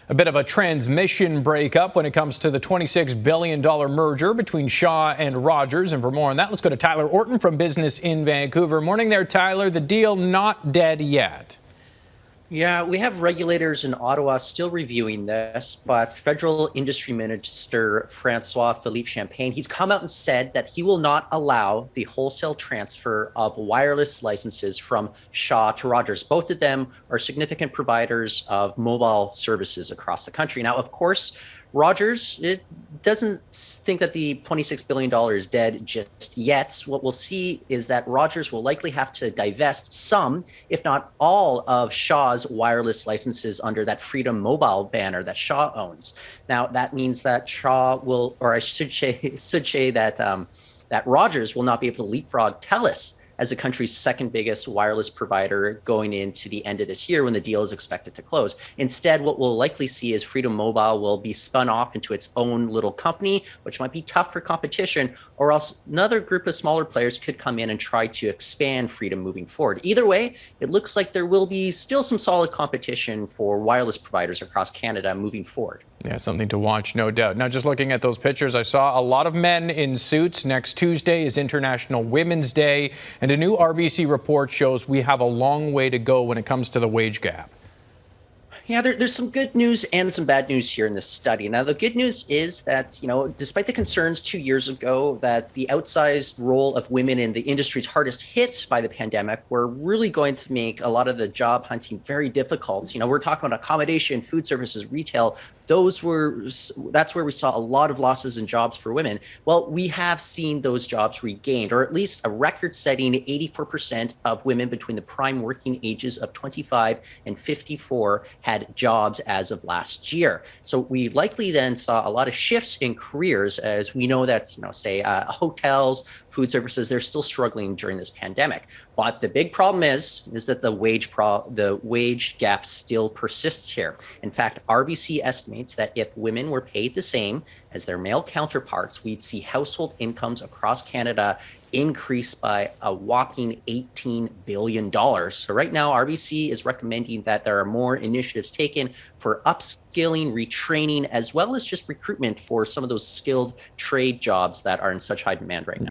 A bit of a transmission breakup when it comes to the $26 billion merger between Shaw and Rogers. And for more on that, let's go to Tyler Orton from Business in Vancouver. Morning there, Tyler. The deal not dead yet. Yeah, we have regulators in Ottawa still reviewing this, but Federal Industry Minister Francois-Philippe Champagne, he's come out and said that he will not allow the wholesale transfer of wireless licenses from Shaw to Rogers. Both of them are significant providers of mobile services across the country. Now, of course, Rogers, it doesn't think that the $26 billion is dead just yet. What we'll see is that Rogers will likely have to divest some, if not all, of Shaw's wireless licenses under that Freedom Mobile banner that Shaw owns. Now, that means that Shaw will, or I should say that that Rogers will not be able to leapfrog TELUS as the country's second biggest wireless provider going into the end of this year when the deal is expected to close. Instead, what we'll likely see is Freedom Mobile will be spun off into its own little company, which might be tough for competition, or else another group of smaller players could come in and try to expand Freedom moving forward. Either way, it looks like there will be still some solid competition for wireless providers across Canada moving forward. Yeah, something to watch, no doubt. Now, just looking at those pictures, I saw a lot of men in suits. Next Tuesday is International Women's Day, and a new RBC report shows we have a long way to go when it comes to the wage gap. Yeah, there's some good news and some bad news here in this study. Now, the good news is that, despite the concerns 2 years ago that the outsized role of women in the industries hardest hit by the pandemic were really going to make a lot of the job hunting very difficult. We're talking about accommodation, food services, retail. That's where we saw a lot of losses in jobs for women. Well, we have seen those jobs regained, or at least a record-setting 84% of women between the prime working ages of 25 and 54 had jobs as of last year. So we likely then saw a lot of shifts in careers, as we know that, say hotels, food services, they're still struggling during this pandemic. But the big problem is that the wage gap still persists here. In fact, RBC estimates that if women were paid the same as their male counterparts, we'd see household incomes across Canada increase by a whopping $18 billion. So right now, RBC is recommending that there are more initiatives taken for upskilling, retraining, as well as just recruitment for some of those skilled trade jobs that are in such high demand right now.